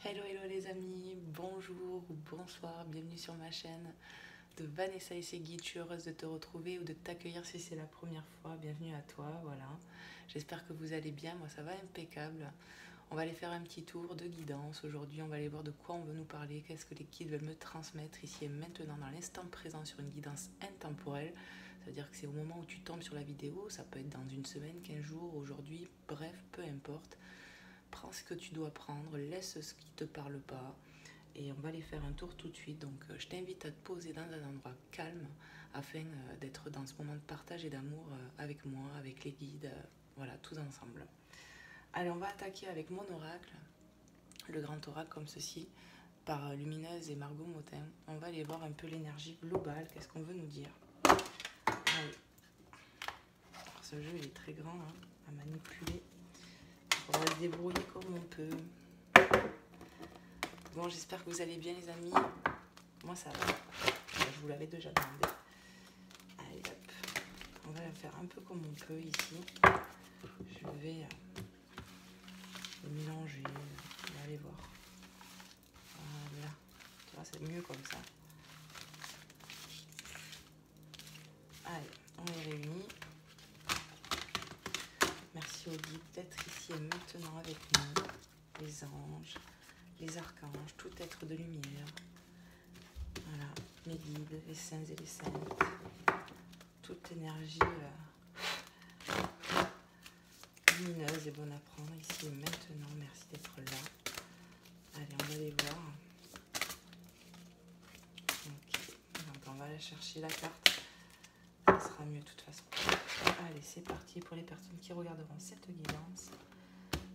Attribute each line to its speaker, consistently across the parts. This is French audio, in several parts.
Speaker 1: Hello hello les amis, bonjour ou bonsoir, bienvenue sur ma chaîne de Vanessa et ses guides. Je suis heureuse de te retrouver ou de t'accueillir si c'est la première fois. Bienvenue à toi, voilà. J'espère que vous allez bien, moi ça va impeccable. On va aller faire un petit tour de guidance. Aujourd'hui on va aller voir de quoi on veut nous parler, qu'est-ce que les guides veulent me transmettre ici et maintenant dans l'instant présent sur une guidance intemporelle. Ça veut dire que c'est au moment où tu tombes sur la vidéo, ça peut être dans une semaine, 15 jours, aujourd'hui, bref, peu importe. Prends ce que tu dois prendre, laisse ce qui ne te parle pas et on va aller faire un tour tout de suite. Donc je t'invite à te poser dans un endroit calme afin d'être dans ce moment de partage et d'amour avec moi, avec les guides, voilà, tous ensemble. Allez, on va attaquer avec mon oracle, le grand oracle comme ceci, par Lumineuse et Margot Motin. On va aller voir un peu l'énergie globale, qu'est-ce qu'on veut nous dire. Allez. Alors, ce jeu il est très grand hein, à manipuler. On va se débrouiller comme on peut. Bon, j'espère que vous allez bien les amis. Moi ça va. Je vous l'avais déjà demandé. Allez hop. On va la faire un peu comme on peut ici. Je vais mélanger. On va aller voir. Voilà. Tu vois, c'est mieux comme ça. Allez, on les réunit. Merci aux guides d'être ici et maintenant avec nous. Les anges, les archanges, tout être de lumière. Voilà, mes guides, les saints et les saintes. Toute énergie lumineuse et bonne à prendre ici et maintenant. Merci d'être là. Allez, on va aller voir. Ok, donc on va aller chercher la carte. Ça sera mieux de toute façon. Allez, c'est parti pour les personnes qui regarderont cette guidance.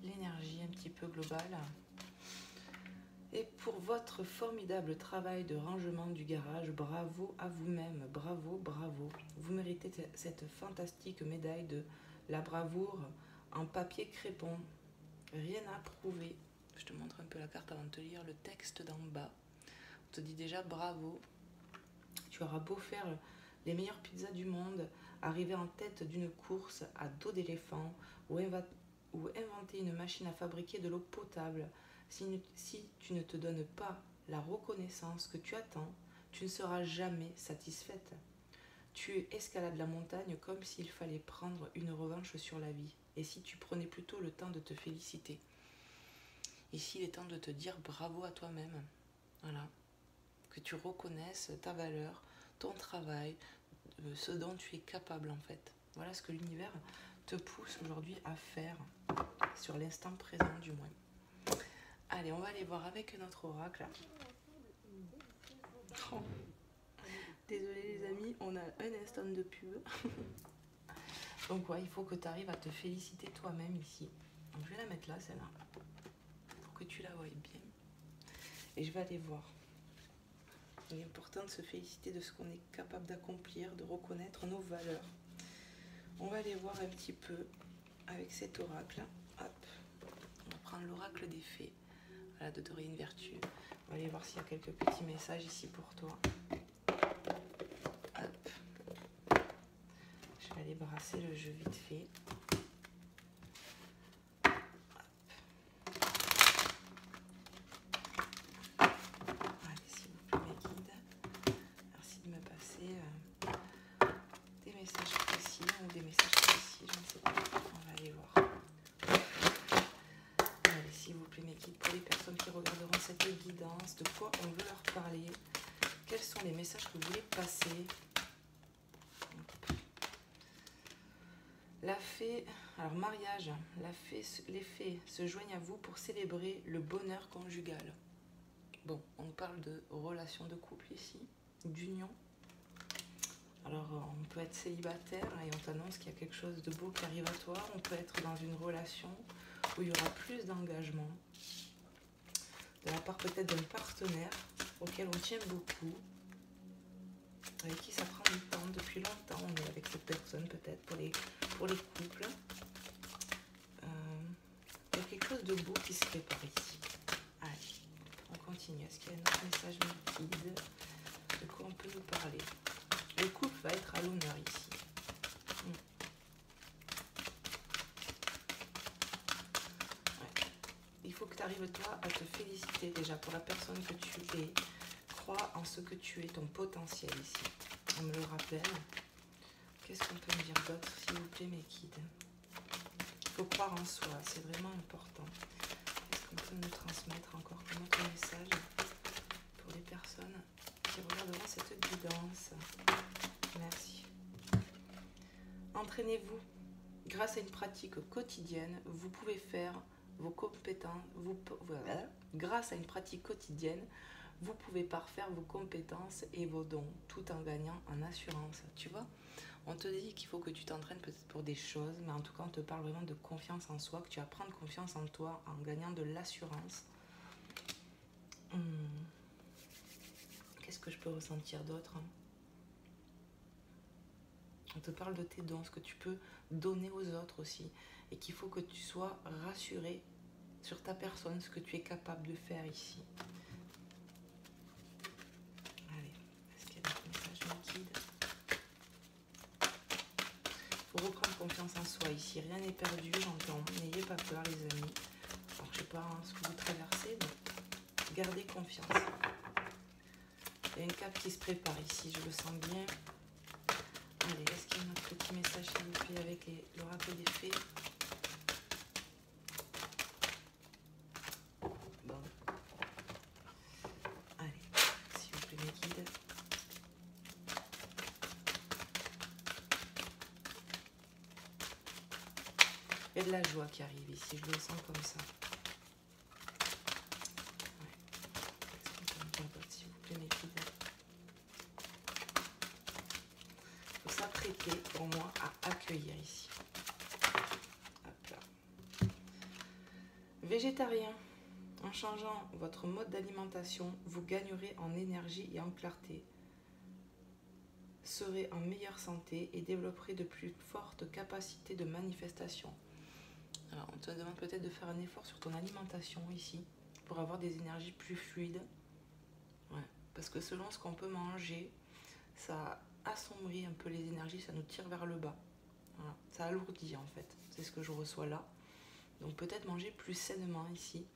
Speaker 1: L'énergie un petit peu globale. Et pour votre formidable travail de rangement du garage, bravo à vous-même, bravo, bravo. Vous méritez cette fantastique médaille de la bravoure en papier crépon. Rien à prouver. Je te montre un peu la carte avant de te lire le texte d'en bas. On te dit déjà bravo. Tu auras beau faire les meilleures pizzas du monde, arriver en tête d'une course à dos d'éléphant ou inventer une machine à fabriquer de l'eau potable. Si tu ne te donnes pas la reconnaissance que tu attends, tu ne seras jamais satisfaite. Tu escalades la montagne comme s'il fallait prendre une revanche sur la vie. Et si tu prenais plutôt le temps de te féliciter. Ici, il est temps de te dire bravo à toi-même. Voilà. Que tu reconnaisses ta valeur, ton travail, ce dont tu es capable en fait. Voilà ce que l'univers te pousse aujourd'hui à faire, sur l'instant présent du moins. Allez, on va aller voir avec notre oracle. Oh. Désolé les amis, on a un instant de pub. Donc ouais, il faut que tu arrives à te féliciter toi-même ici. Donc, je vais la mettre là, celle-là, pour que tu la voies bien. Et je vais aller voir. Il est important de se féliciter de ce qu'on est capable d'accomplir, de reconnaître nos valeurs. On va aller voir un petit peu avec cet oracle. Hop. On va prendre l'oracle des fées. Voilà, de Dorine Vertu. On va aller voir s'il y a quelques petits messages ici pour toi. Hop. Je vais aller brasser le jeu vite fait. Allez, s'il vous plaît, mes guides. Merci de me passer des messages précis ou des messages précis, je ne sais pas. On va aller voir. Allez, s'il vous plaît, mes guides, pour les personnes qui regarderont cette guidance, de quoi on veut leur parler, quels sont les messages que vous voulez passer. La fée, alors mariage, les fées se joignent à vous pour célébrer le bonheur conjugal. Bon, on parle de relation de couple ici, d'union. Alors on peut être célibataire et on t'annonce qu'il y a quelque chose de beau qui arrive à toi. On peut être dans une relation où il y aura plus d'engagement, de la part peut-être d'un partenaire auquel on tient beaucoup, avec qui ça prend du temps, depuis longtemps on est avec cette personne peut-être, pour les couples. Il y a quelque chose de beau qui se prépare ici. Allez, on continue. Est-ce qu'il y a un autre message guide? De quoi on peut nous parler? Le couple va être à l'honneur ici. Ouais. Il faut que que tu arrives toi à te féliciter déjà pour la personne que tu es. Crois en ce que tu es, ton potentiel ici. On me le rappelle. Qu'est-ce qu'on peut me dire d'autre, s'il vous plaît, mes kids? Il faut croire en soi, c'est vraiment important. Qu'est-ce qu'on peut me transmettre encore comme autre message pour les personnes qui regarderont cette guidance? Merci. Entraînez-vous. Grâce à une pratique quotidienne, vous pouvez faire vos compétences. Grâce à une pratique quotidienne, vous pouvez parfaire vos compétences et vos dons, tout en gagnant en assurance. Tu vois, on te dit qu'il faut que tu t'entraînes peut-être pour des choses, mais en tout cas, on te parle vraiment de confiance en soi, que tu vas prendre confiance en toi en gagnant de l'assurance. Qu'est-ce que je peux ressentir d'autre? On te parle de tes dons, ce que tu peux donner aux autres aussi. Et qu'il faut que tu sois rassuré sur ta personne, ce que tu es capable de faire ici. Allez, est-ce qu'il y a d'autres messages liquides? Il faut reprendre confiance en soi ici. Rien n'est perdu, j'entends. N'ayez pas peur, les amis. Alors, je ne sais pas ce que vous traversez, mais gardez confiance. Il y a une cape qui se prépare ici, je le sens bien. Allez, est-ce qu'il y a un autre petit message, s'il vous plaît, avec le rappel des faits? Bon. Allez, s'il vous plaît, mes guides. Il y a de la joie qui arrive ici, je le sens comme ça. Ouais. Qu'est-ce qu'on peut me dire d'autre, s'il vous plaît, mes guides? S'apprêter pour moi à accueillir ici. Hop là. Végétarien, en changeant votre mode d'alimentation, vous gagnerez en énergie et en clarté, serez en meilleure santé et développerez de plus fortes capacités de manifestation. Alors, on te demande peut-être de faire un effort sur ton alimentation ici pour avoir des énergies plus fluides. Ouais, parce que selon ce qu'on peut manger, ça assombrit un peu les énergies, ça nous tire vers le bas. Voilà. Ça alourdit en fait, c'est ce que je reçois là. Donc peut-être manger plus sainement ici.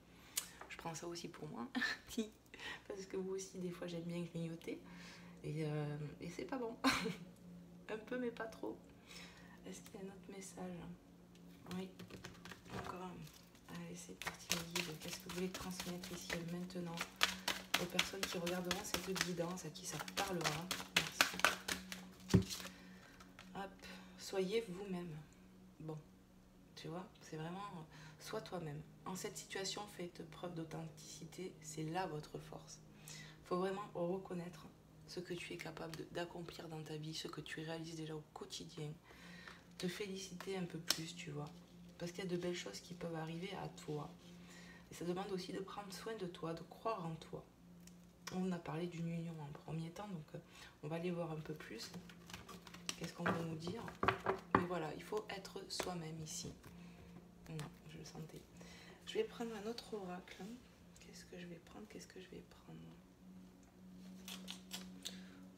Speaker 1: Je prends ça aussi pour moi, parce que vous aussi des fois j'aime bien grignoter et c'est pas bon. Un peu mais pas trop. Est-ce qu'il y a un autre message? Oui, encore un. Allez, c'est parti mes guides. Qu'est-ce que vous voulez transmettre ici maintenant aux personnes qui regarderont cette guidance, à qui ça parlera? Hop, soyez vous-même. Bon, tu vois, c'est vraiment sois toi-même. En cette situation, faites preuve d'authenticité, c'est là votre force. Il faut vraiment reconnaître ce que tu es capable d'accomplir dans ta vie, ce que tu réalises déjà au quotidien. Te féliciter un peu plus, tu vois, parce qu'il y a de belles choses qui peuvent arriver à toi. Et ça demande aussi de prendre soin de toi, de croire en toi. On a parlé d'une union en premier temps, donc on va aller voir un peu plus. Qu'est-ce qu'on veut nous dire? Mais voilà, il faut être soi-même ici. Non, je le sentais. Je vais prendre un autre oracle. Qu'est-ce que je vais prendre?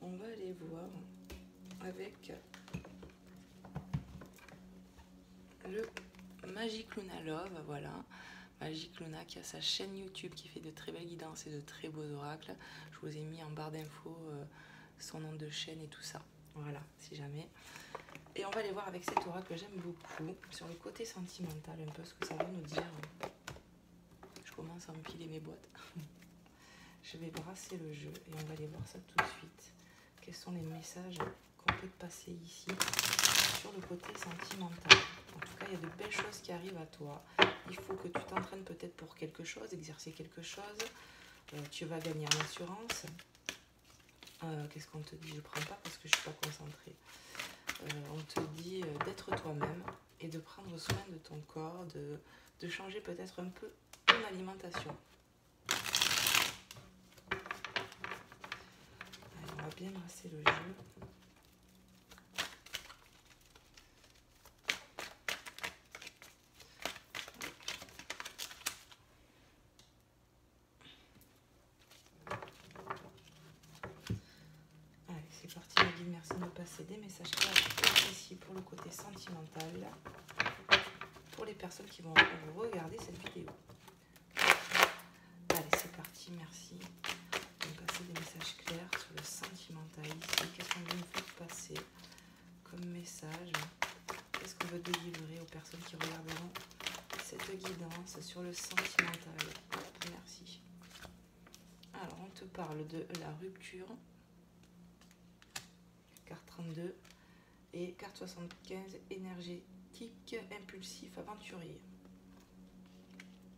Speaker 1: On va aller voir avec le Magic Luna Love. Voilà, Magic Luna qui a sa chaîne YouTube qui fait de très belles guidances et de très beaux oracles. Je vous ai mis en barre d'infos son nom de chaîne et tout ça. Voilà, si jamais. Et on va aller voir avec cet oracle que j'aime beaucoup, sur le côté sentimental, un peu ce que ça veut nous dire. Je commence à empiler mes boîtes. Je vais brasser le jeu et on va aller voir ça tout de suite. Quels sont les messages qu'on peut te passer ici sur le côté sentimental? En tout cas, il y a de belles choses qui arrivent à toi. Il faut que tu t'entraînes peut-être pour quelque chose, exercer quelque chose. Tu vas gagner en assurance. Qu'est-ce qu'on te dit? Je ne prends pas parce que je ne suis pas concentrée. On te dit d'être toi-même et de prendre soin de ton corps, de changer peut-être un peu ton alimentation. Allez, on va bien brasser le jeu. C'est parti, ma guide, merci de me passer des messages clairs ici pour le côté sentimental, pour les personnes qui vont regarder cette vidéo. merci. On va passer des messages clairs sur le sentimental ici. Qu'est-ce qu'on veut nous faire passer comme message? Qu'est-ce qu'on veut délivrer aux personnes qui regarderont cette guidance sur le sentimental? Hop, merci. Alors, on te parle de la rupture, carte 32, et carte 75, énergétique, impulsif, aventurier.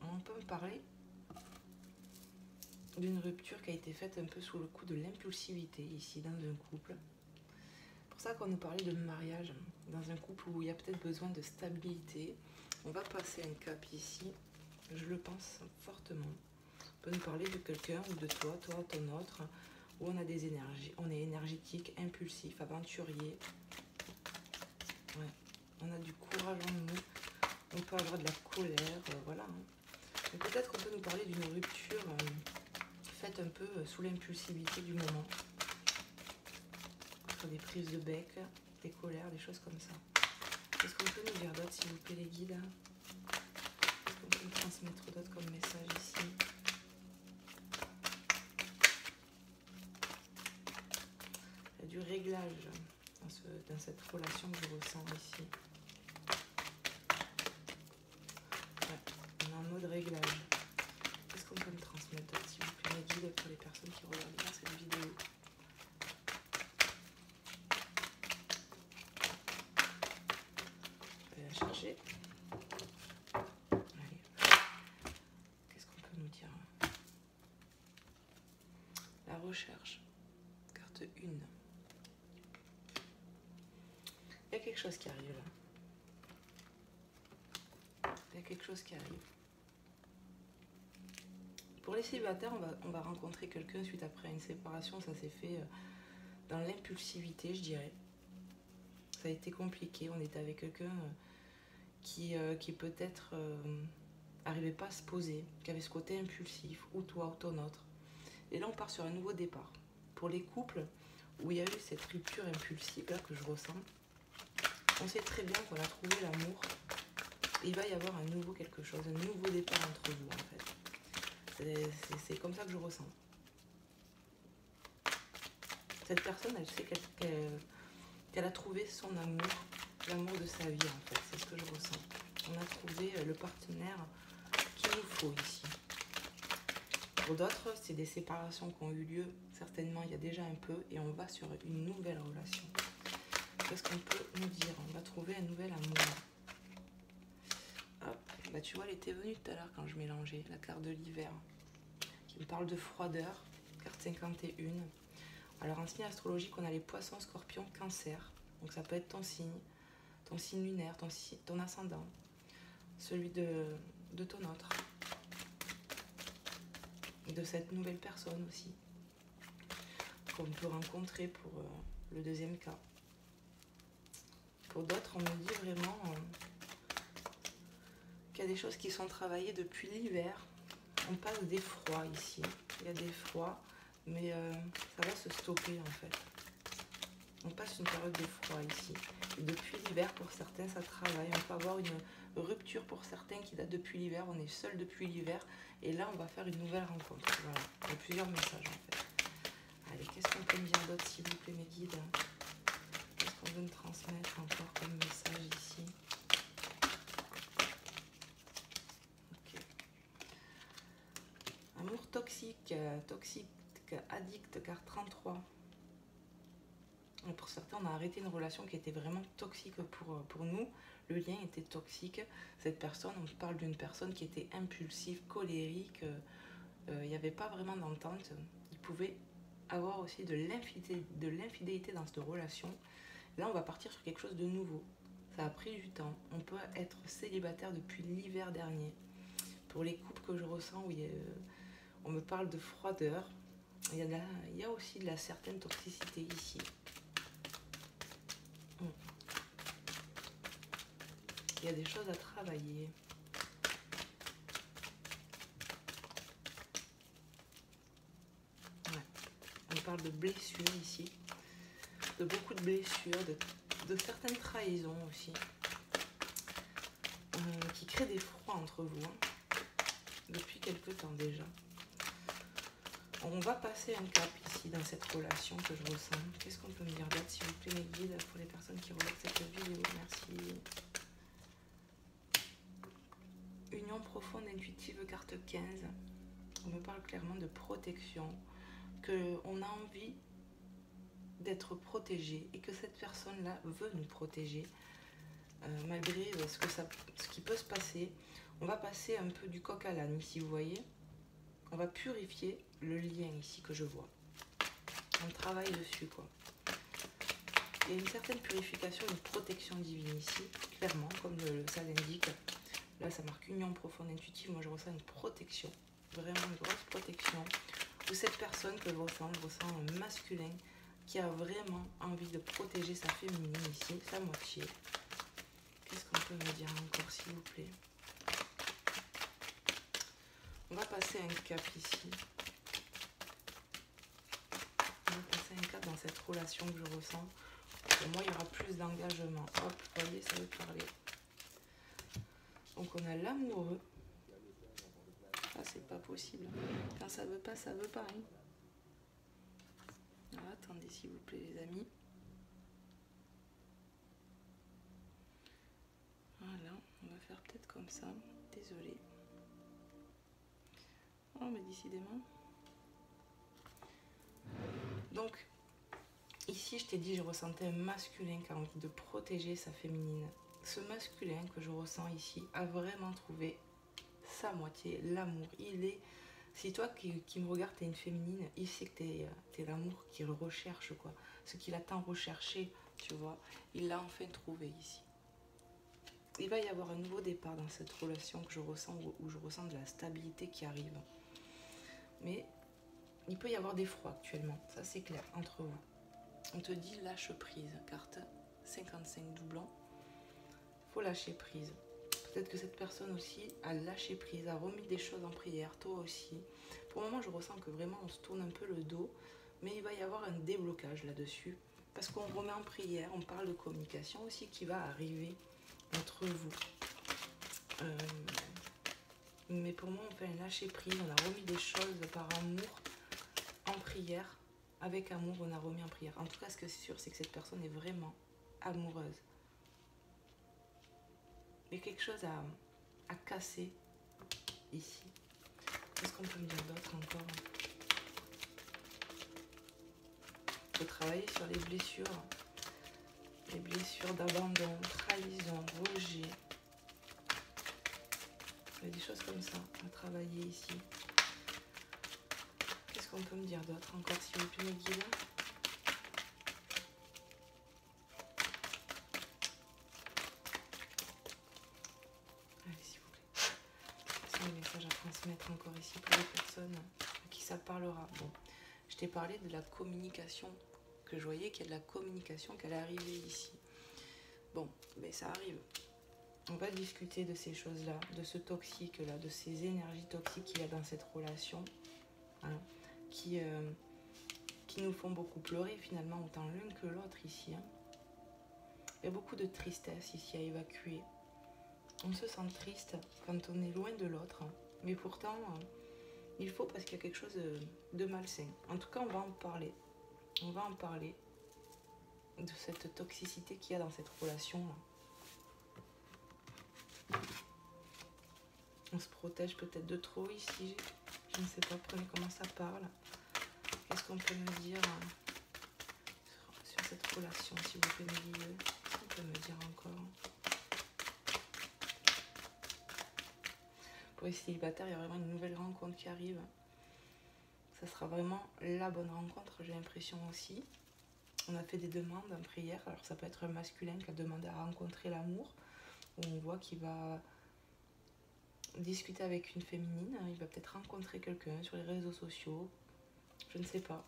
Speaker 1: On peut me parler d'une rupture qui a été faite un peu sous le coup de l'impulsivité ici dans un couple. C'est pour ça qu'on nous parlait de mariage dans un couple où il y a peut-être besoin de stabilité. On va passer un cap ici, je le pense fortement. On peut nous parler de quelqu'un ou de toi, ton autre, où on a des énergies, on est énergétique, impulsif, aventurier. Ouais. On a du courage en nous, on peut avoir de la colère, voilà. Peut-être qu'on peut nous parler d'une rupture faite un peu sous l'impulsivité du moment. Des prises de bec, des colères, des choses comme ça. Qu'est-ce qu'on peut nous dire d'autre, s'il vous plaît, les guides? Qu'est-ce qu'on peut nous transmettre d'autre comme message ici? Il y a du réglage dans cette relation que je ressens ici. Ouais, on est en mode réglage. Qu'est-ce qu'on peut me transmettre d'autre, s'il vous plaît, les guides, pour les personnes qui regardent bien cette vidéo? Chercher. Allez. Qu'est-ce qu'on peut nous dire? La recherche. Carte 1. Il y a quelque chose qui arrive là. Il y a quelque chose qui arrive. Pour les célibataires, on va rencontrer quelqu'un suite après une séparation. Ça s'est fait dans l'impulsivité, je dirais. Ça a été compliqué. On était avec quelqu'un qui peut-être n'arrivait pas à se poser, qui avait ce côté impulsif, ou toi ou ton autre. Et là, on part sur un nouveau départ. Pour les couples où il y a eu cette rupture impulsive là que je ressens, on sait très bien qu'on a trouvé l'amour. Et il va y avoir un nouveau quelque chose, un nouveau départ entre vous en fait. C'est comme ça que je ressens. Cette personne, elle sait qu'elle a trouvé son amour, l'amour de sa vie en fait, c'est ce que je ressens. On a trouvé le partenaire qu'il nous faut ici. Pour d'autres, c'est des séparations qui ont eu lieu, certainement il y a déjà un peu, et on va sur une nouvelle relation. Qu'est-ce qu'on peut nous dire? On va trouver un nouvel amour. Hop, bah tu vois, elle était venue tout à l'heure quand je mélangeais la carte de l'hiver, qui me parle de froideur, carte 51. Alors en signe astrologique, on a les poissons, scorpions, cancer. Donc ça peut être ton signe lunaire, ton ascendant, celui de ton autre, de cette nouvelle personne aussi, qu'on peut rencontrer pour le deuxième cas. Pour d'autres, on me dit vraiment qu'il y a des choses qui sont travaillées depuis l'hiver. On passe des froids ici, il y a des froids, mais ça va se stopper en fait. On passe une période de froid ici. Et depuis l'hiver, pour certains, ça travaille. On peut avoir une rupture pour certains qui date depuis l'hiver. On est seul depuis l'hiver. Et là, on va faire une nouvelle rencontre. Voilà. Il y a plusieurs messages en fait. Allez, qu'est-ce qu'on peut me dire d'autre, s'il vous plaît, mes guides? Qu'est-ce qu'on veut me transmettre encore comme message ici? Ok. Amour toxique, addict, carte 33. Pour certains, on a arrêté une relation qui était vraiment toxique pour nous. Le lien était toxique. Cette personne, on parle d'une personne qui était impulsive, colérique. Il n'y avait pas vraiment d'entente. Il pouvait avoir aussi de l'infidélité dans cette relation. Là, on va partir sur quelque chose de nouveau. Ça a pris du temps. On peut être célibataire depuis l'hiver dernier. Pour les couples que je ressens, où on me parle de froideur. Il y a aussi de la certaine toxicité ici. Il y a des choses à travailler. Ouais. On parle de blessures ici. De beaucoup de blessures, de certaines trahisons aussi. Qui créent des froids entre vous. Depuis quelque temps déjà. On va passer un cap ici dans cette relation que je ressens. Qu'est-ce qu'on peut me dire d'autre, s'il vous plaît, mes guides, pour les personnes qui regardent cette vidéo? Merci. Union profonde, intuitive, carte 15. On me parle clairement de protection, qu'on a envie d'être protégé et que cette personne-là veut nous protéger. Malgré ce qui peut se passer, on va passer un peu du coq à l'âne ici, vous voyez. On va purifier le lien ici que je vois. On travaille dessus, quoi. Il y a une certaine purification, une protection divine ici, clairement, comme ça l'indique. Là, ça marque union profonde, intuitive. Moi, je ressens une protection, vraiment une grosse protection. Ou cette personne que je ressens un masculin qui a vraiment envie de protéger sa féminine ici, sa moitié. Qu'est-ce qu'on peut me dire encore, s'il vous plaît? On va passer un cap ici. On va passer un cap dans cette relation que je ressens. Pour moi, il y aura plus d'engagement. Hop, vous voyez, ça veut parler. Donc, on a l'amoureux. Ah, c'est pas possible. Quand ça veut pas, ça veut pas. Hein. Alors, attendez, s'il vous plaît, les amis. Voilà, on va faire peut-être comme ça. Désolée. Oh, mais décidément. Donc, ici, je t'ai dit, je ressentais un masculin qui a envie de protéger sa féminine. Ce masculin que je ressens ici a vraiment trouvé sa moitié, l'amour. Il est... Si toi qui me regardes, t'es une féminine, il sait que t'es l'amour qu'il recherche, quoi. Ce qu'il a tant recherché, tu vois. Il l'a enfin trouvé ici. Il va y avoir un nouveau départ dans cette relation que je ressens, où je ressens de la stabilité qui arrive. Mais il peut y avoir des froids actuellement, ça c'est clair, entre vous. On te dit lâche prise, carte 55 doublons. Faut lâcher prise. Peut-être que cette personne aussi a lâché prise, a remis des choses en prière, toi aussi. Pour le moment, je ressens que vraiment on se tourne un peu le dos, mais il va y avoir un déblocage là-dessus. Parce qu'on remet en prière, on parle de communication aussi qui va arriver entre vous. Mais pour moi, on fait un lâcher prise, on a remis des choses par amour en prière. Avec amour, on a remis en prière. En tout cas, ce que c'est sûr, c'est que cette personne est vraiment amoureuse. Il y a quelque chose à casser ici. Qu'est-ce qu'on peut me dire d'autre encore? Il faut travailler sur les blessures. Les blessures d'abandon, trahison, rejet. Il y a des choses comme ça à travailler ici. Qu'est-ce qu'on peut me dire d'autre encore, s'il vous plaît, mes guides? Allez, s'il vous plaît. C'est un message à transmettre encore ici pour les personnes à qui ça parlera. Bon, je t'ai parlé de la communication, que je voyais qu'il y a de la communication qui allait arriver ici. Bon, mais ça arrive. On va discuter de ces choses-là, de ce toxique-là, de ces énergies toxiques qu'il y a dans cette relation, hein, qui nous font beaucoup pleurer finalement, autant l'une que l'autre ici. Hein. Il y a beaucoup de tristesse ici à évacuer. On se sent triste quand on est loin de l'autre, hein, mais pourtant, il faut parce qu'il y a quelque chose de malsain. En tout cas, on va en parler. On va en parler de cette toxicité qu'il y a dans cette relation-là. On se protège peut-être de trop ici. Je ne sais pas, prenez comment ça parle. Qu'est-ce qu'on peut me dire sur cette relation, s'il vous plaît, mes guides? Qu'est-ce qu'on peut me dire encore? Pour les célibataires, il y a vraiment une nouvelle rencontre qui arrive. Ça sera vraiment la bonne rencontre, j'ai l'impression aussi. On a fait des demandes en prière. Alors ça peut être un masculin qui a demandé à rencontrer l'amour. On voit qu'il va discuter avec une féminine. Il va peut-être rencontrer quelqu'un sur les réseaux sociaux. Je ne sais pas.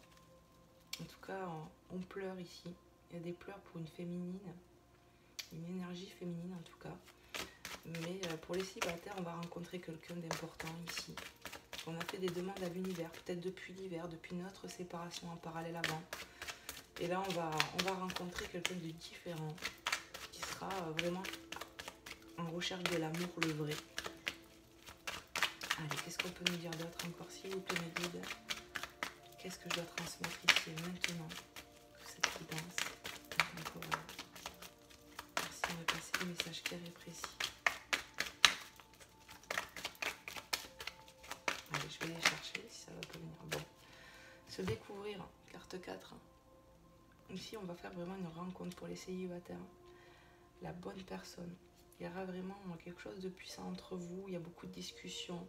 Speaker 1: En tout cas, on pleure ici. Il y a des pleurs pour une féminine. Une énergie féminine en tout cas. Mais pour les célibataires, on va rencontrer quelqu'un d'important ici. On a fait des demandes à l'univers, peut-être depuis l'hiver, depuis notre séparation en parallèle avant. Et là, on va rencontrer quelqu'un de différent, qui sera vraiment en recherche de l'amour, le vrai. Allez, qu'est-ce qu'on peut nous dire d'autre encore, s'il vous plaît, mes guides? Qu'est-ce que je dois transmettre ici et maintenant? Cette guidance. Merci, on va passer des messages clairs et précis. Allez, je vais les chercher si ça va pas venir. Bon. Se découvrir, carte 4. Ici, on va faire vraiment une rencontre pour les célibataires. La bonne personne. Il y aura vraiment quelque chose de puissant entre vous. Il y a beaucoup de discussions.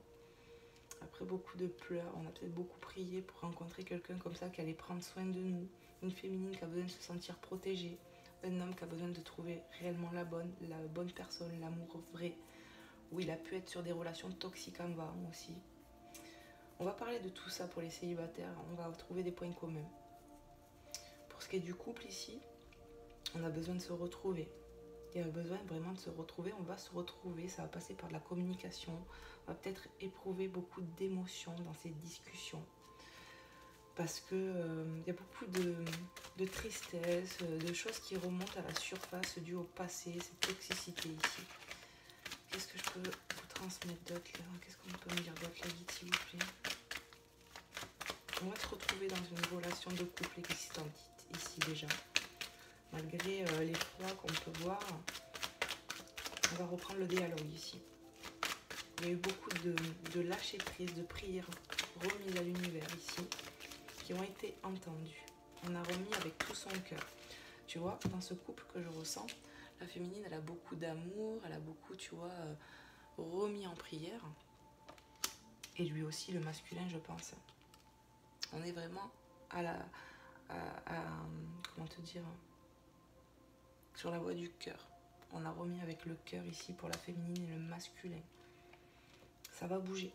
Speaker 1: Après beaucoup de pleurs. On a peut-être beaucoup prié pour rencontrer quelqu'un comme ça qui allait prendre soin de nous. Une féminine qui a besoin de se sentir protégée. Un homme qui a besoin de trouver réellement la bonne personne, l'amour vrai. Où il a pu être sur des relations toxiques avant aussi. On va parler de tout ça pour les célibataires. On va trouver des points communs. Pour ce qui est du couple ici, on a besoin de se retrouver. Il y a besoin vraiment de se retrouver. On va se retrouver. Ça va passer par de la communication. On va peut-être éprouver beaucoup d'émotions dans ces discussions. Parce que y a beaucoup de tristesse, de choses qui remontent à la surface dues au passé, cette toxicité ici. Qu'est-ce que je peux vous transmettre d'autre là? Qu'est-ce qu'on peut me dire d'autre là, guide, s'il vous plaît? On va se retrouver dans une relation de couple existante ici déjà. Malgré l'effroi qu'on peut voir, on va reprendre le dialogue ici. Il y a eu beaucoup de lâcher prise, de prières remises à l'univers ici, qui ont été entendues. On a remis avec tout son cœur. Tu vois, dans ce couple que je ressens, la féminine, elle a beaucoup d'amour, elle a beaucoup, tu vois, remis en prière. Et lui aussi, le masculin, je pense. On est vraiment comment te dire, sur la voie du cœur. On a remis avec le cœur ici pour la féminine et le masculin. Ça va bouger.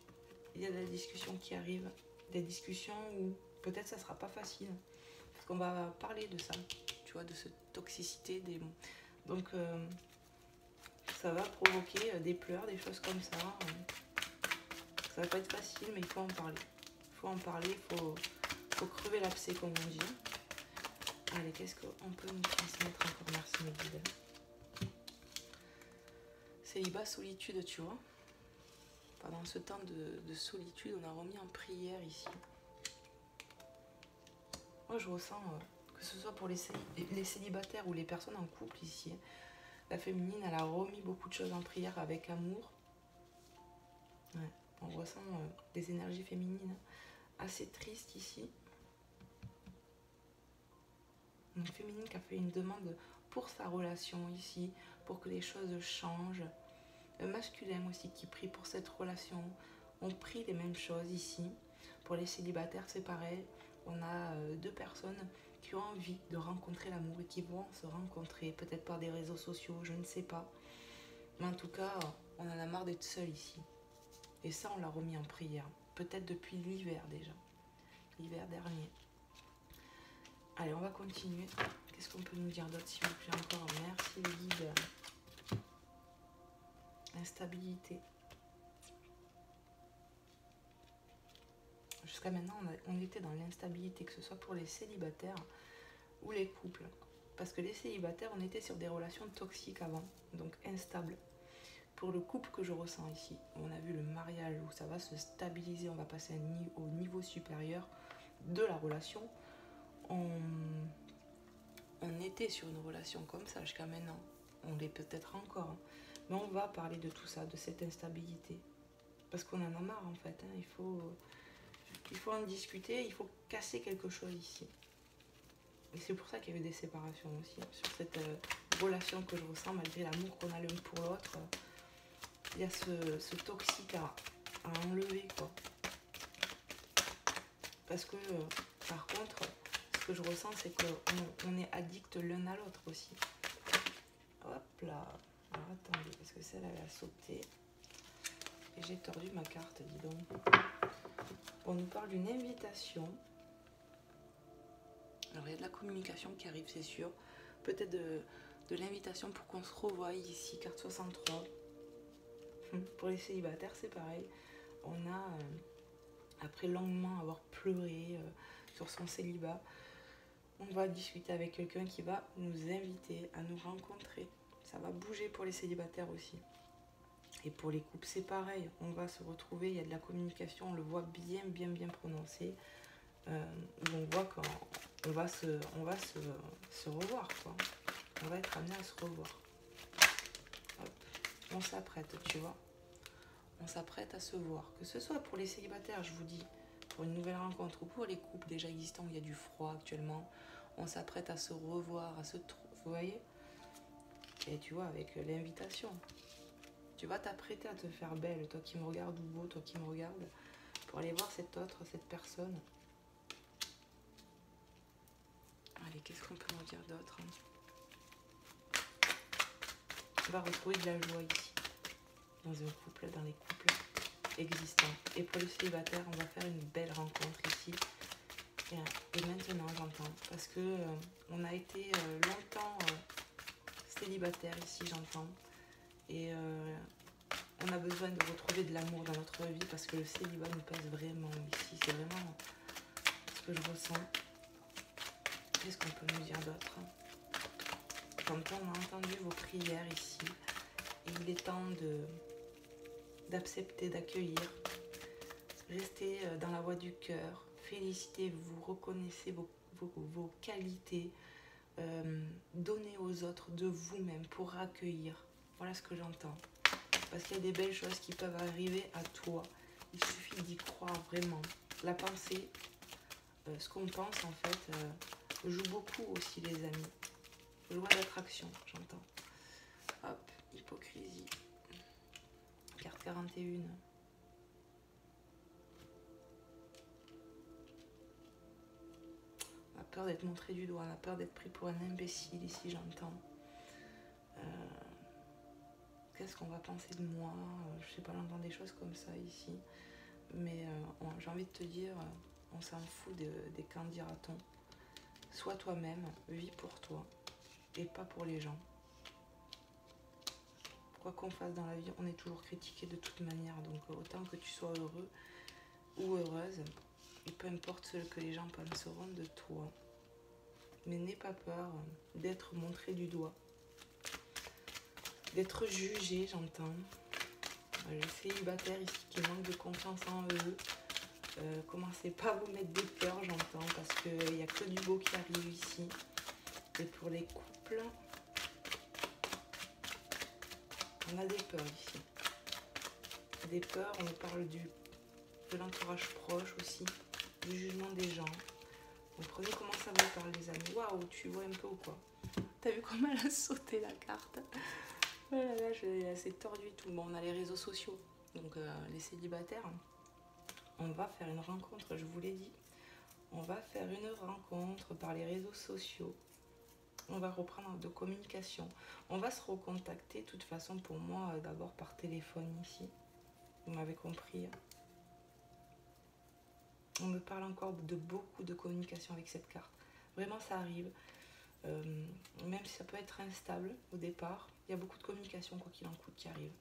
Speaker 1: Il y a des discussions qui arrivent, des discussions où peut-être ça sera pas facile, parce qu'on va parler de ça, tu vois, de cette toxicité. Donc ça va provoquer des pleurs, des choses comme ça. Ça va pas être facile, mais il faut en parler. Il faut en parler, il faut crever l'abcès, comme on dit. Allez, qu'est-ce qu'on peut nous transmettre encore? Merci mes guides. Célibat, solitude, tu vois. Pendant ce temps de solitude, on a remis en prière ici. Moi, je ressens, que ce soit pour les célibataires ou les personnes en couple ici, la féminine, elle a remis beaucoup de choses en prière avec amour. Ouais, on ressent des énergies féminines assez tristes ici. Une féminine qui a fait une demande pour sa relation ici, pour que les choses changent. Un masculin aussi qui prie pour cette relation. On prie les mêmes choses ici. Pour les célibataires, c'est pareil. On a deux personnes qui ont envie de rencontrer l'amour et qui vont se rencontrer, peut-être par des réseaux sociaux, je ne sais pas. Mais en tout cas, on en a marre d'être seul ici. Et ça, on l'a remis en prière. Peut-être depuis l'hiver déjà. L'hiver dernier. Allez, on va continuer. Qu'est-ce qu'on peut nous dire d'autre, s'il vous plaît, encore? Merci les guides. Instabilité. Jusqu'à maintenant, on était dans l'instabilité, que ce soit pour les célibataires ou les couples. Parce que les célibataires, on était sur des relations toxiques avant, donc instables. Pour le couple que je ressens ici, on a vu le mariage où ça va se stabiliser, on va passer au niveau supérieur de la relation. On était sur une relation comme ça jusqu'à maintenant. On l'est peut-être encore. Hein. Mais on va parler de tout ça, de cette instabilité. Parce qu'on en a marre en fait. Hein. Il faut en discuter, il faut casser quelque chose ici. Et c'est pour ça qu'il y a eu des séparations aussi. Hein, sur cette relation que je ressens, malgré l'amour qu'on a l'un pour l'autre. Il y a ce toxique à enlever, quoi. Parce que, par contre, ce que je ressens, c'est qu'on est addict l'un à l'autre aussi. Hop là. Alors attendez, parce que celle-là, elle a sauté. Et j'ai tordu ma carte, dis donc. On nous parle d'une invitation. Alors, il y a de la communication qui arrive, c'est sûr. Peut-être de l'invitation pour qu'on se revoie ici, carte 63. Pour les célibataires, c'est pareil. On a, après longuement avoir pleuré sur son célibat, on va discuter avec quelqu'un qui va nous inviter à nous rencontrer. Ça va bouger pour les célibataires aussi. Et pour les couples, c'est pareil. On va se retrouver, il y a de la communication, on le voit bien prononcé. où on voit qu'on va se revoir, quoi. On va être amené à se revoir. Hop. On s'apprête, tu vois. On s'apprête à se voir. Que ce soit pour les célibataires, je vous dis, pour une nouvelle rencontre, ou pour les couples déjà existants où il y a du froid actuellement, on s'apprête à se revoir, à se trouver, vous voyez. Et tu vois, avec l'invitation, tu vas t'apprêter à te faire belle, toi qui me regardes, ou beau, toi qui me regardes, pour aller voir cette personne. Allez, qu'est-ce qu'on peut en dire d'autre? On va retrouver de la joie ici, dans un couple, dans les couples existants. Et pour les célibataires, on va faire une belle rencontre ici. Et maintenant, j'entends, parce que on a été longtemps célibataire ici, j'entends. Et on a besoin de retrouver de l'amour dans notre vie, parce que le célibat nous pèse vraiment ici. C'est vraiment ce que je ressens. Qu'est-ce qu'on peut nous dire d'autre? J'entends, on a entendu vos prières ici. Et il est temps d'accepter, d'accueillir. Restez dans la voie du cœur. Félicitez-vous, reconnaissez vos qualités. Donnez aux autres de vous-même pour accueillir. Voilà ce que j'entends. Parce qu'il y a des belles choses qui peuvent arriver à toi. Il suffit d'y croire vraiment. La pensée, ce qu'on pense en fait, joue beaucoup aussi, les amis. Loi d'attraction, j'entends. Hop, hypocrisie. Carte 41. On a peur d'être montré du doigt, on a peur d'être pris pour un imbécile ici, j'entends. Qu'est-ce qu'on va penser de moi? Je sais pas, j'entends des choses comme ça ici. Mais j'ai envie de te dire, on s'en fout des qu'en dira-t-on. Sois toi-même, vis pour toi et pas pour les gens. Quoi qu'on fasse dans la vie, on est toujours critiqué de toute manière. Donc autant que tu sois heureux ou heureuse, et peu importe ce que les gens penseront de toi. Mais n'aie pas peur d'être montré du doigt, d'être jugé, j'entends. Les célibataires ici qui manquent de confiance en eux, commencez pas à vous mettre des peurs, j'entends, parce qu'il n'y a que du beau qui arrive ici. Et pour les couples, on a des peurs ici. Des peurs, on parle de l'entourage proche aussi, du jugement des gens. Donc prenez comment ça vous parle, les amis. Waouh, tu vois un peu ou quoi? T'as vu comment elle a sauté la carte? Oh là là, c'est tordu et tout. Bon, on a les réseaux sociaux. Donc les célibataires, on va faire une rencontre, je vous l'ai dit. On va faire une rencontre par les réseaux sociaux. On va reprendre de communication. On va se recontacter, de toute façon, pour moi, d'abord par téléphone ici. Vous m'avez compris. On me parle encore de beaucoup de communication avec cette carte. Vraiment, ça arrive. Même si ça peut être instable au départ, il y a beaucoup de communication, quoi qu'il en coûte, qui arrive.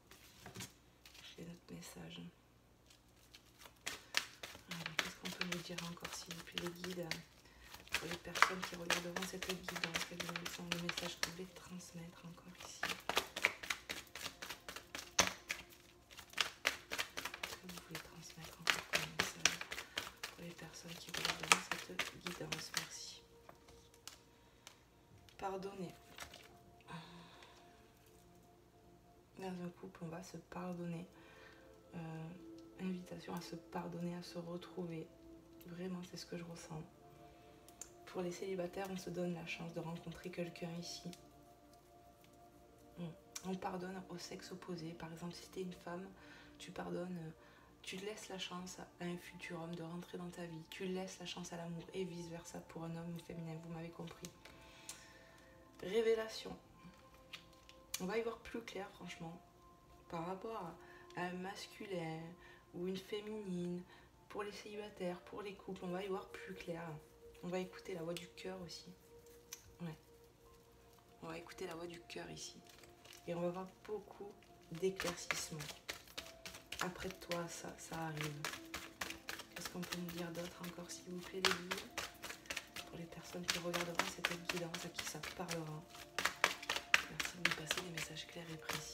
Speaker 1: J'ai notre message. Qu'est-ce qu'on peut nous dire encore, s'il vous plaît, les guides, pour les personnes qui regarderont cette guidance, quels sont les messages que vous voulez transmettre encore ici? Qu'est-ce que vous voulez transmettre encore comme message pour les personnes qui regarderont cette guidance? Merci. Pardonner. Dans un couple, on va se pardonner. Invitation à se pardonner, à se retrouver. Vraiment, c'est ce que je ressens. Pour les célibataires, on se donne la chance de rencontrer quelqu'un ici. On pardonne au sexe opposé. Par exemple, si tu es une femme, tu pardonnes, tu laisses la chance à un futur homme de rentrer dans ta vie. Tu laisses la chance à l'amour et vice-versa pour un homme féminin. Vous m'avez compris. Révélation. On va y voir plus clair, franchement, par rapport à un masculin ou une féminine. Pour les célibataires, pour les couples, on va y voir plus clair. On va écouter la voix du cœur aussi. Ouais. On va écouter la voix du cœur ici. Et on va avoir beaucoup d'éclaircissements. Après toi, ça arrive. Qu'est-ce qu'on peut nous dire d'autre encore, s'il vous plaît, les guides? Pour les personnes qui regarderont cette guidance, à qui ça parlera. Merci de nous passer des messages clairs et précis.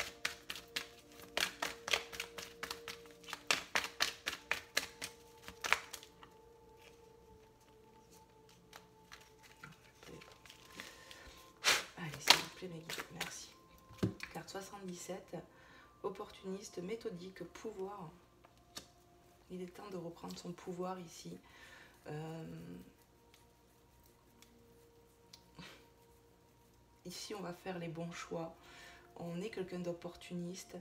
Speaker 1: fait mes guides, merci. Carte 77, opportuniste, méthodique, pouvoir. Il est temps de reprendre son pouvoir ici. Ici, on va faire les bons choix. On est quelqu'un d'opportuniste.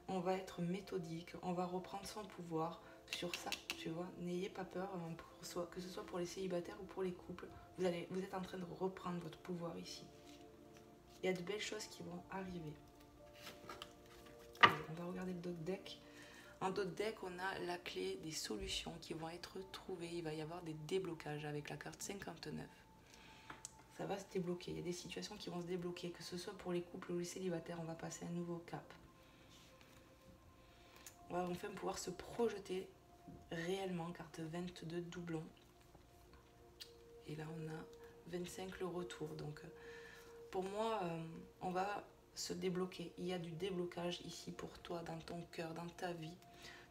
Speaker 1: On va être méthodique. On va reprendre son pouvoir sur ça, tu vois. N'ayez pas peur, que ce soit pour les célibataires ou pour les couples. Vous êtes en train de reprendre votre pouvoir ici. Il y a de belles choses qui vont arriver. Allez, on va regarder le dos de deck. En dos de deck, on a la clé des solutions qui vont être trouvées. Il va y avoir des déblocages avec la carte 59. Ça va se débloquer. Il y a des situations qui vont se débloquer, que ce soit pour les couples ou les célibataires. On va passer un nouveau cap. On va enfin pouvoir se projeter réellement. Carte 22, doublon. Et là, on a 25, le retour. Donc, pour moi, on va se débloquer. Il y a du déblocage ici pour toi, dans ton cœur, dans ta vie.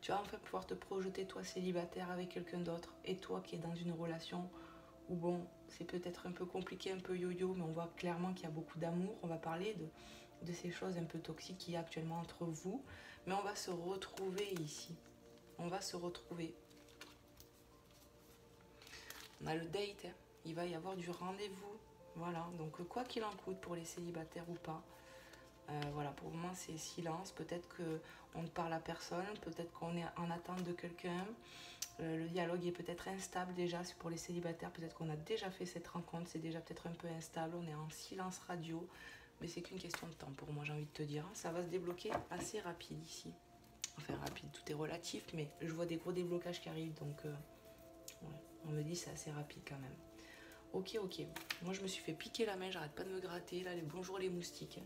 Speaker 1: Tu vas enfin pouvoir te projeter, toi célibataire, avec quelqu'un d'autre, et toi qui es dans une relation où, bon, c'est peut-être un peu compliqué, un peu yo-yo, mais on voit clairement qu'il y a beaucoup d'amour. On va parler de ces choses un peu toxiques qu'il y a actuellement entre vous, mais on va se retrouver ici. On va se retrouver. On a le date, hein. Il va y avoir du rendez-vous. Voilà, donc quoi qu'il en coûte pour les célibataires ou pas. Voilà, pour moi c'est silence. Peut-être qu'on ne parle à personne, peut-être qu'on est en attente de quelqu'un. Le dialogue est peut-être instable déjà, c'est pour les célibataires. Peut-être qu'on a déjà fait cette rencontre, c'est déjà peut-être un peu instable. On est en silence radio, mais c'est qu'une question de temps pour moi, j'ai envie de te dire. Ça va se débloquer assez rapide ici. Enfin rapide, tout est relatif, mais je vois des gros déblocages qui arrivent, donc ouais, on me dit c'est assez rapide quand même. Ok, moi je me suis fait piquer la main, j'arrête pas de me gratter, là, bonjour les moustiques.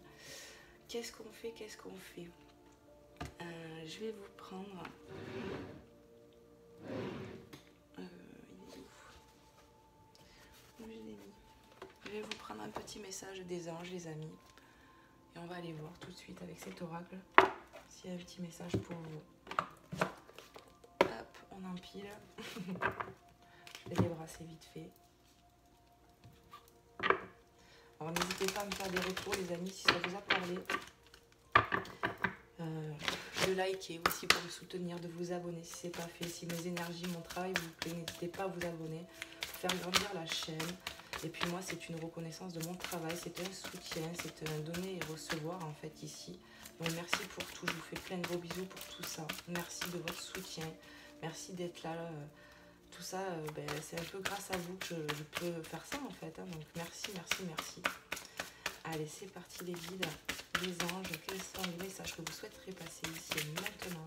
Speaker 1: Qu'est-ce qu'on fait, je vais vous prendre... il est où? Où je l'ai mis? Je vais vous prendre un petit message des anges, les amis. Et on va aller voir tout de suite avec cet oracle s'il y a un petit message pour vous. Hop, on empile. Je vais débrasser vite fait. Alors n'hésitez pas à me faire des retours, les amis, si ça vous a parlé. De liker aussi pour me soutenir, de vous abonner si ce n'est pas fait. Si mes énergies, mon travail vous plaît, n'hésitez pas à vous abonner, pour faire grandir la chaîne. Et puis moi, c'est une reconnaissance de mon travail, c'est un soutien, c'est un donner et recevoir en fait ici. Donc merci pour tout, je vous fais plein de gros bisous pour tout ça. Merci de votre soutien, merci d'être là. Tout ça, c'est un peu grâce à vous que je peux faire ça en fait. Hein. Donc merci. Allez, c'est parti les guides, les anges. Quels sont les messages que vous souhaiterez passer ici et maintenant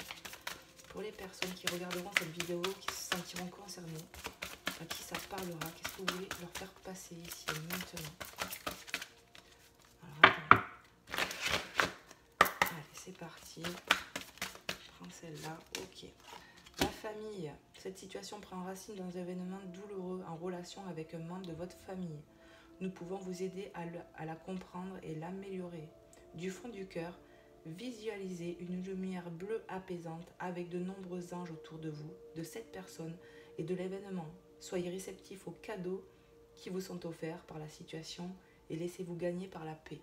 Speaker 1: pour les personnes qui regarderont cette vidéo, qui se sentiront concernées, à qui ça parlera? Qu'est-ce que vous voulez leur faire passer ici et maintenant? Alors attendez. Allez, c'est parti. Je prends celle-là. Ok. La famille. Cette situation prend racine dans un événement douloureux en relation avec un membre de votre famille. Nous pouvons vous aider à la comprendre et l'améliorer. Du fond du cœur, visualisez une lumière bleue apaisante avec de nombreux anges autour de vous, de cette personne et de l'événement. Soyez réceptifs aux cadeaux qui vous sont offerts par la situation et laissez-vous gagner par la paix.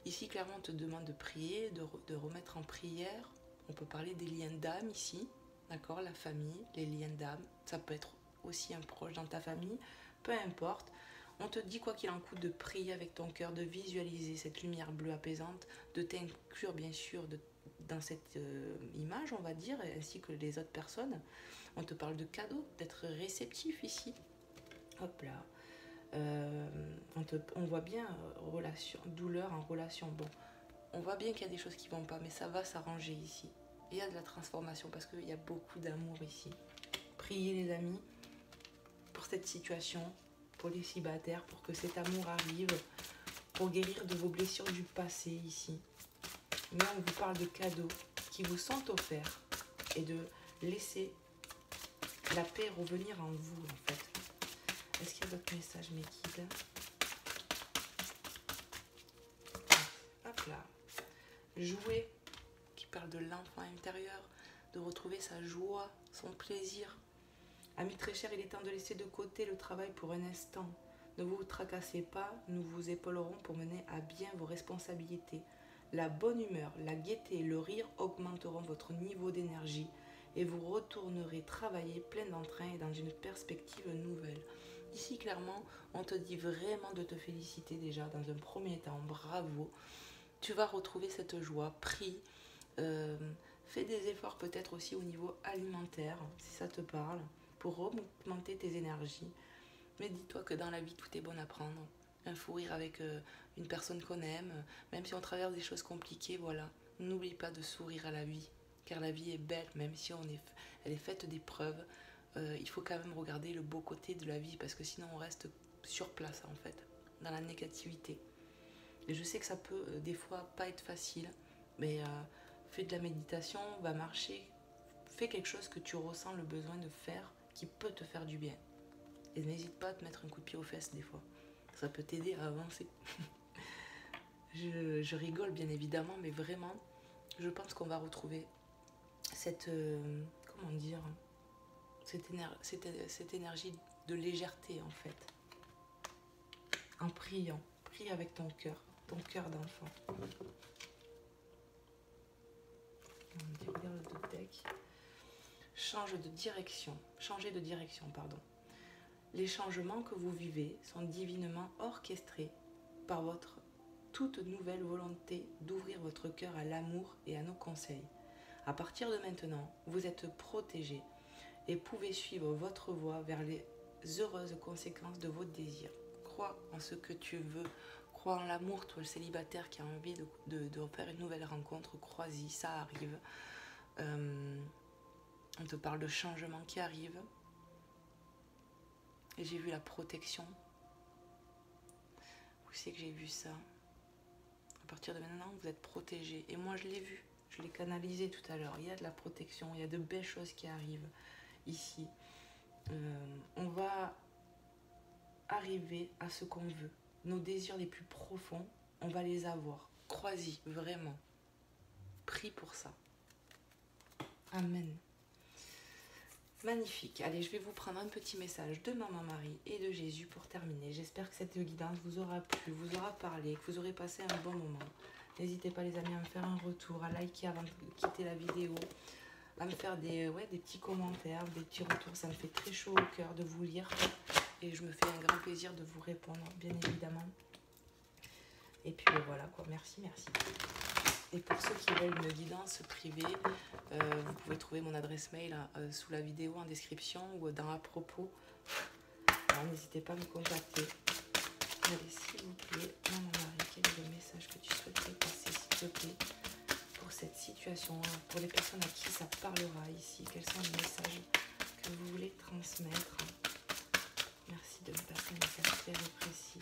Speaker 1: Ici, clairement, on te demande de prier, de remettre en prière. On peut parler des liens d'âme ici, d'accord? La famille, les liens d'âme. Ça peut être aussi un proche dans ta famille, peu importe. On te dit quoi qu'il en coûte de prier avec ton cœur, de visualiser cette lumière bleue apaisante, de t'inclure bien sûr dans cette image, on va dire, ainsi que les autres personnes. On te parle de cadeaux, d'être réceptif ici. Hop là. On voit bien relation, douleur en relation. Bon, on voit bien qu'il y a des choses qui ne vont pas, mais ça va s'arranger ici. Il y a de la transformation parce qu'il y a beaucoup d'amour ici. Priez les amis pour cette situation, pour les célibataires, pour que cet amour arrive, pour guérir de vos blessures du passé ici. Mais on vous parle de cadeaux qui vous sont offerts et de laisser la paix revenir en vous en fait. Est-ce qu'il y a d'autres messages, mes guides? Hop là. Jouer, qui parle de l'enfant intérieur, de retrouver sa joie, son plaisir. Ami très cher, il est temps de laisser de côté le travail pour un instant, Ne vous tracassez pas, nous vous épaulerons pour mener à bien vos responsabilités. La bonne humeur, la gaieté et le rire augmenteront votre niveau d'énergie et vous retournerez travailler plein d'entrain et dans une perspective nouvelle. Ici, clairement, on te dit vraiment de te féliciter déjà dans un premier temps. Bravo. Tu vas retrouver cette joie. Prie. Fais des efforts peut-être aussi au niveau alimentaire, si ça te parle, pour augmenter tes énergies. Mais dis-toi que dans la vie, tout est bon à prendre. Un fou rire avec une personne qu'on aime, même si on traverse des choses compliquées, voilà. N'oublie pas de sourire à la vie, car la vie est belle, même si elle est faite d'épreuves. Il faut quand même regarder le beau côté de la vie, parce que sinon on reste sur place, en fait, dans la négativité. Et je sais que ça peut des fois pas être facile, mais fais de la méditation, va marcher, fais quelque chose que tu ressens le besoin de faire, qui peut te faire du bien. Et n'hésite pas à te mettre un coup de pied aux fesses des fois. Ça peut t'aider à avancer. je rigole bien évidemment, mais vraiment, je pense qu'on va retrouver cette... comment dire, cette énergie de légèreté en fait. En priant. Prie avec ton cœur d'enfant. On regarde le deck. Changer de direction, pardon. Les changements que vous vivez sont divinement orchestrés par votre toute nouvelle volonté d'ouvrir votre cœur à l'amour et à nos conseils. À partir de maintenant, vous êtes protégé et pouvez suivre votre voie vers les heureuses conséquences de vos désirs. Crois en ce que tu veux, crois en l'amour, toi le célibataire qui a envie de faire une nouvelle rencontre, crois-y, ça arrive. On te parle de changements qui arrivent. Et j'ai vu la protection. Où c'est que j'ai vu ça? À partir de maintenant, vous êtes protégé. Et moi, je l'ai vu. Je l'ai canalisé tout à l'heure. Il y a de la protection. Il y a de belles choses qui arrivent ici. On va arriver à ce qu'on veut. Nos désirs les plus profonds, on va les avoir. Crois-y, vraiment. Prie pour ça. Amen. Magnifique. Allez, je vais vous prendre un petit message de Maman Marie et de Jésus pour terminer. J'espère que cette guidance vous aura plu, vous aura parlé, que vous aurez passé un bon moment. N'hésitez pas les amis à me faire un retour, à liker avant de quitter la vidéo, à me faire des petits commentaires, des petits retours. Ça me fait très chaud au cœur de vous lire et je me fais un grand plaisir de vous répondre, bien évidemment. Et puis voilà quoi, merci. Et pour ceux qui veulent une guidance privée, vous pouvez trouver mon adresse mail sous la vidéo en description ou dans à propos. N'hésitez pas à me contacter. Allez, s'il vous plaît, Maman Marie, quel est le message que tu souhaiterais passer, s'il te plaît, pour cette situation, pour les personnes à qui ça parlera ici? Quels sont les messages que vous voulez transmettre? Merci de me passer un message clair et précis.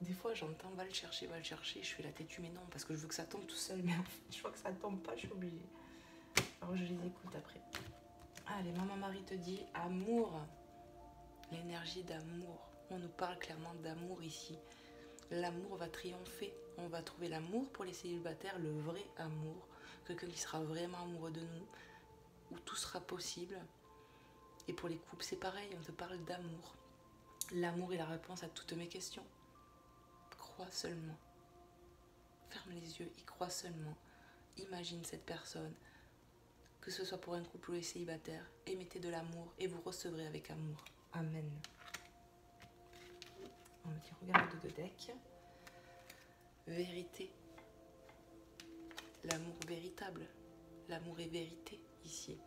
Speaker 1: Des fois j'entends va le chercher, je fais la têtue mais non parce que je veux que ça tombe tout seul, mais en fait je vois que ça ne tombe pas, je suis obligée. Alors je les écoute après. Allez, Maman Marie te dit amour, l'énergie d'amour. On nous parle clairement d'amour ici. L'amour va triompher, on va trouver l'amour pour les célibataires, le vrai amour, quelqu'un qui sera vraiment amoureux de nous, où tout sera possible. Et pour les couples c'est pareil, on te parle d'amour. L'amour est la réponse à toutes mes questions. Crois seulement. Ferme les yeux, y crois seulement. Imagine cette personne, que ce soit pour un couple ou les célibataires, émettez de l'amour et vous recevrez avec amour. Amen. On me dit, regarde le deck. Vérité. L'amour véritable. L'amour est vérité ici.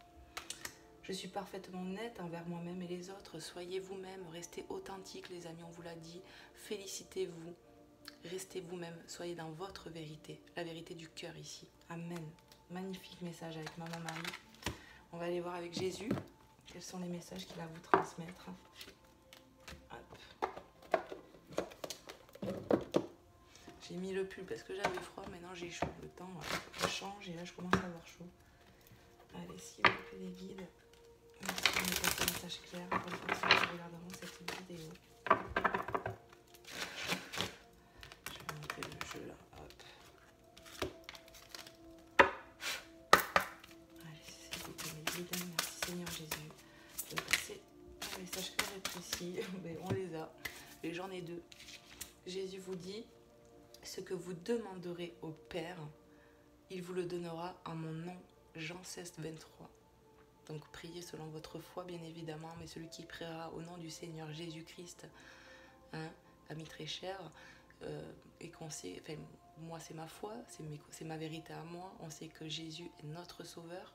Speaker 1: Je suis parfaitement nette envers moi-même et les autres. Soyez vous-même, restez authentique les amis, on vous l'a dit. Félicitez-vous. Restez vous-même, soyez dans votre vérité, la vérité du cœur ici. Amen. Magnifique message avec Maman Marie. On va aller voir avec Jésus quels sont les messages qu'il a à vous transmettre. Hop. J'ai mis le pull parce que j'avais froid, maintenant j'ai chaud. Le temps change et là je commence à avoir chaud. Allez, s'il vous plaît les guides, merci de me passer un message clair pour les personnes qui regarderont cette vidéo. Je vais monter le jeu là, hop. Allez, s'il vous plaît les guides, merci Seigneur Jésus. Je vais passer un message clair et précis, mais on les a. Et j'en ai deux. Jésus vous dit, ce que vous demanderez au Père, il vous le donnera en mon nom. Jean 16, 23. Donc priez selon votre foi bien évidemment, mais celui qui priera au nom du Seigneur Jésus-Christ, hein, ami très cher, et qu'on sait, enfin moi c'est ma foi, c'est ma vérité à moi, on sait que Jésus est notre sauveur.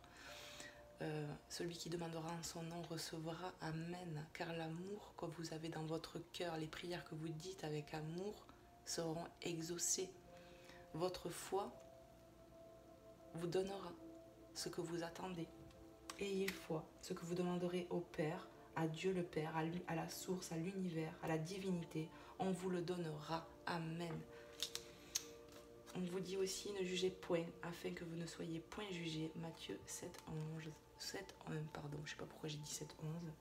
Speaker 1: Celui qui demandera en son nom recevra, amen, car l'amour que vous avez dans votre cœur, les prières que vous dites avec amour seront exaucées. Votre foi vous donnera ce que vous attendez. Ayez foi, ce que vous demanderez au Père, à Dieu le Père, à la source, à l'univers, à la divinité, on vous le donnera. Amen. On vous dit aussi, ne jugez point, afin que vous ne soyez point jugés. Matthieu 7, 11, pardon, je ne sais pas pourquoi j'ai dit 7, 11.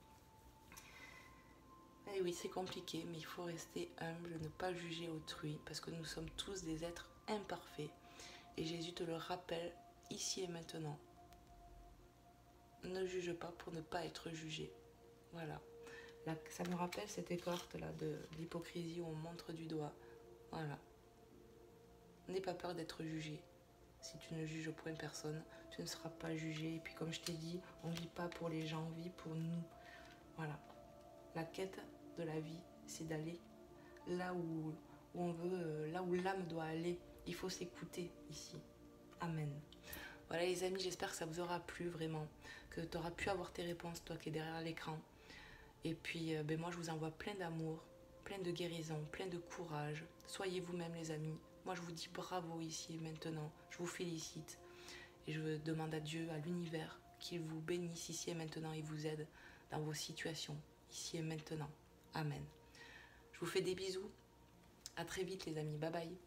Speaker 1: Eh oui, c'est compliqué, mais il faut rester humble, ne pas juger autrui, parce que nous sommes tous des êtres imparfaits. Et Jésus te le rappelle ici et maintenant. Ne juge pas pour ne pas être jugé. Voilà. Là, ça me rappelle cette écorte là de l'hypocrisie où on montre du doigt. Voilà. N'aie pas peur d'être jugé. Si tu ne juges point personne, tu ne seras pas jugé. Et puis comme je t'ai dit, on ne vit pas pour les gens, on vit pour nous. Voilà. La quête de la vie, c'est d'aller là où on veut, là où l'âme doit aller. Il faut s'écouter ici. Amen. Voilà les amis, j'espère que ça vous aura plu vraiment, que tu auras pu avoir tes réponses, toi qui es derrière l'écran. Et puis moi je vous envoie plein d'amour, plein de guérison, plein de courage. Soyez vous-même les amis. Moi je vous dis bravo ici et maintenant, je vous félicite. Et je demande à Dieu, à l'univers, qu'il vous bénisse ici et maintenant et vous aide dans vos situations, ici et maintenant. Amen. Je vous fais des bisous. À très vite les amis, bye bye.